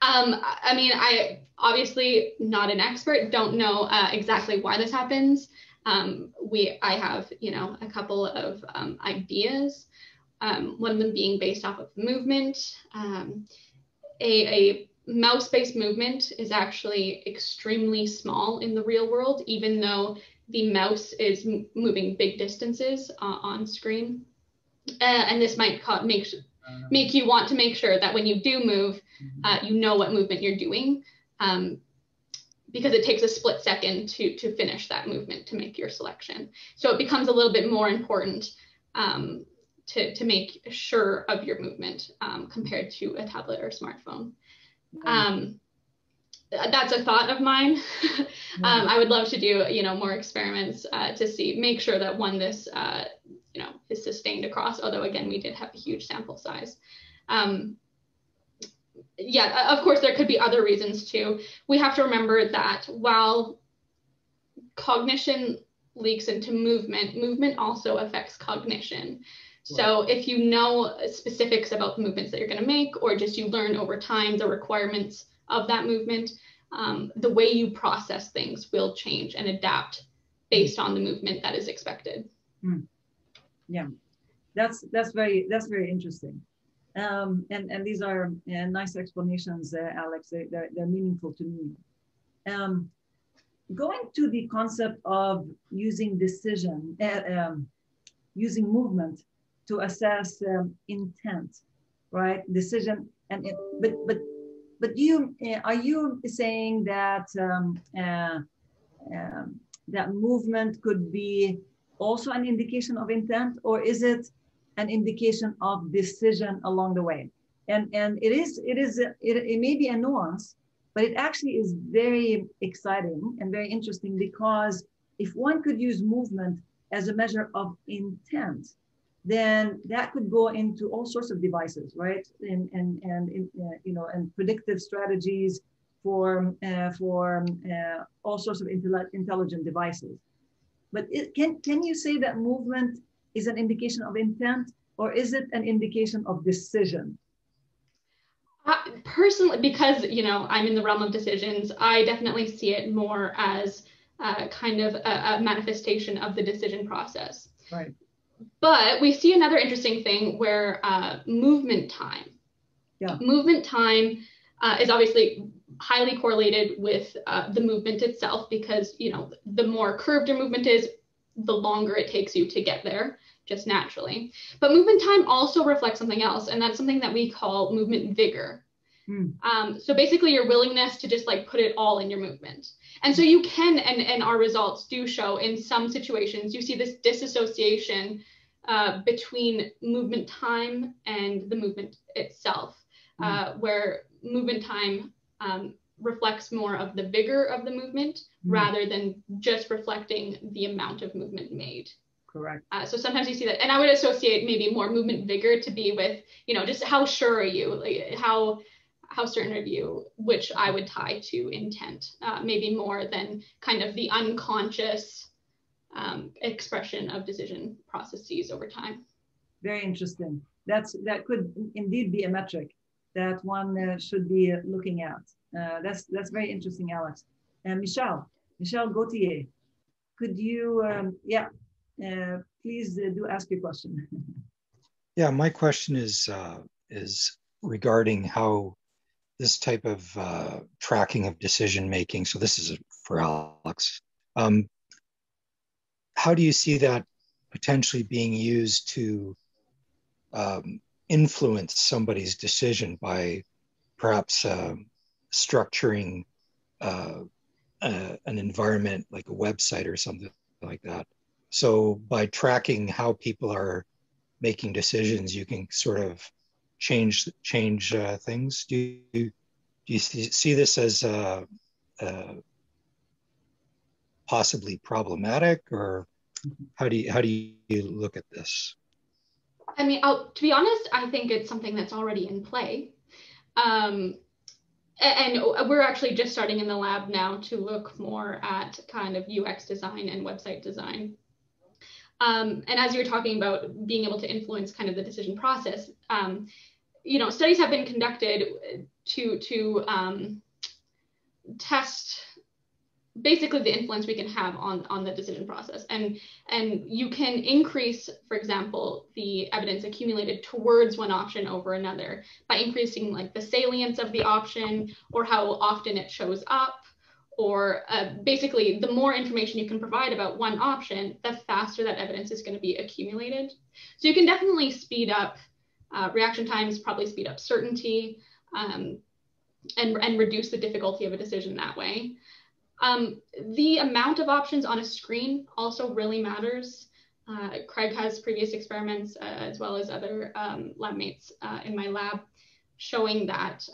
I mean, I obviously not an expert, don't know exactly why this happens. I have, a couple of ideas. One of them being based off of movement. A mouse-based movement is actually extremely small in the real world, even though the mouse is moving big distances on screen. And this might make you want to make sure that when you do move, you know what movement you're doing, because it takes a split second to finish that movement to make your selection. So it becomes a little bit more important to make sure of your movement compared to a tablet or smartphone. That's a thought of mine. I would love to do, more experiments to make sure that this, is sustained across, although again, we did have a huge sample size. Yeah, of course, there could be other reasons too. We have to remember that while cognition leaks into movement also affects cognition. So if you know specifics about the movements that you're going to make, or just you learn over time the requirements of that movement, the way you process things will change and adapt based on the movement that is expected. Yeah, that's very interesting. And these are nice explanations, Alex. They're meaningful to me. Going to the concept of using using movement to assess intent, right? Decision, but you are you saying that that movement could be also an indication of intent, or is it an indication of decision along the way? And it may be a nuance, But it actually is very exciting and very interesting, because if one could use movement as a measure of intent, then that could go into all sorts of devices, right? And predictive strategies for all sorts of intelligent devices. But can you say that movement is an indication of intent, or is it an indication of decision? Personally, because I'm in the realm of decisions, I definitely see it more as kind of a manifestation of the decision process. Right. But we see another interesting thing where movement time. Yeah. Movement time is obviously highly correlated with the movement itself, because the more curved your movement is, the longer it takes you to get there, just naturally. But movement time also reflects something else, and that's something that we call movement vigor. So basically your willingness to just like put it all in your movement. And so you can, and our results do show in some situations, you see this disassociation between movement time and the movement itself, where movement time reflects more of the vigor of the movement rather than just reflecting the amount of movement made. Correct. So sometimes you see that, and I would associate maybe more movement vigor to be with, just how sure are you, like how certain are you, which I would tie to intent, maybe more than kind of the unconscious expression of decision processes over time. Very interesting. That could indeed be a metric that one should be looking at. That's very interesting, Alex. And Michelle Gauthier, could you, please do ask your question. Yeah, my question is regarding how this type of tracking of decision making. So this is for Alex. How do you see that potentially being used to influence somebody's decision by perhaps structuring an environment like a website or something like that? So by tracking how people are making decisions, you can sort of change things. Do you see this as possibly problematic, or how do you look at this? I mean, to be honest, I think it's something that's already in play. And we're actually just starting in the lab now to look more at kind of UX design and website design. And as you're talking about being able to influence kind of the decision process, studies have been conducted to test basically the influence we can have on the decision process. And you can increase, for example, the evidence accumulated towards one option over another by increasing like the salience of the option, or how often it shows up, or basically the more information you can provide about one option, the faster that evidence is going to be accumulated. So you can definitely speed up reaction times, probably speed up certainty, and reduce the difficulty of a decision that way. The amount of options on a screen also really matters. Craig has previous experiments, as well as other lab mates in my lab, showing that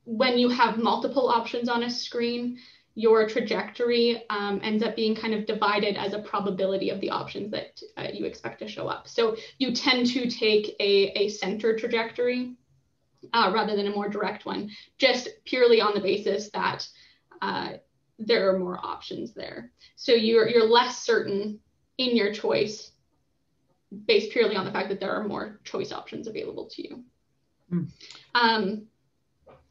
when you have multiple options on a screen, your trajectory ends up being kind of divided as a probability of the options that you expect to show up. So you tend to take a center trajectory rather than a more direct one, just purely on the basis that there are more options there. So you're less certain in your choice based purely on the fact that there are more choice options available to you.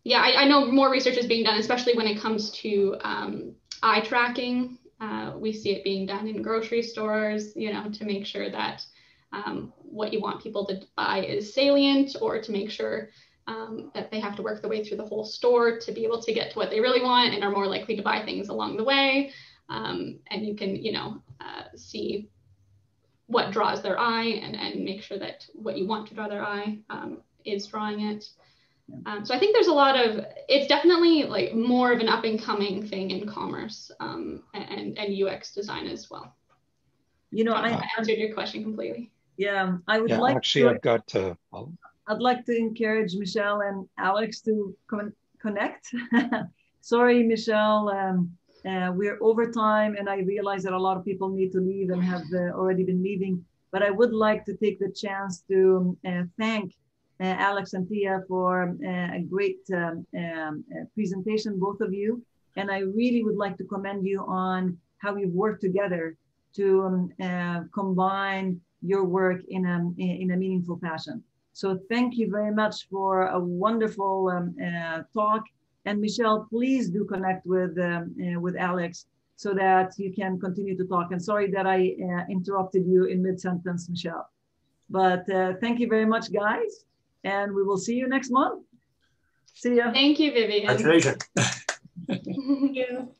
Yeah, I know more research is being done, especially when it comes to eye tracking. We see it being done in grocery stores, to make sure that what you want people to buy is salient, or to make sure that they have to work their way through the whole store to be able to get to what they really want and are more likely to buy things along the way. And you can, see what draws their eye and make sure that what you want to draw their eye is drawing it. So I think there's a lot of, it's definitely like more of an up and coming thing in commerce and UX design as well. I answered your question completely. Yeah, I would like actually, I've got to. I'd like to encourage Michelle and Alex to connect. Sorry, Michelle, we're over time, and I realize that a lot of people need to leave and have already been leaving, but I would like to take the chance to thank Alex and Thea for a great presentation, both of you. And I really would like to commend you on how you've worked together to combine your work in a meaningful fashion. So thank you very much for a wonderful talk. And Michelle, please do connect with Alex so that you can continue to talk. And sorry that I interrupted you in mid-sentence, Michelle. But thank you very much, guys. And we will see you next month. See ya. Thank you, Vivian. Congratulations. Thank you.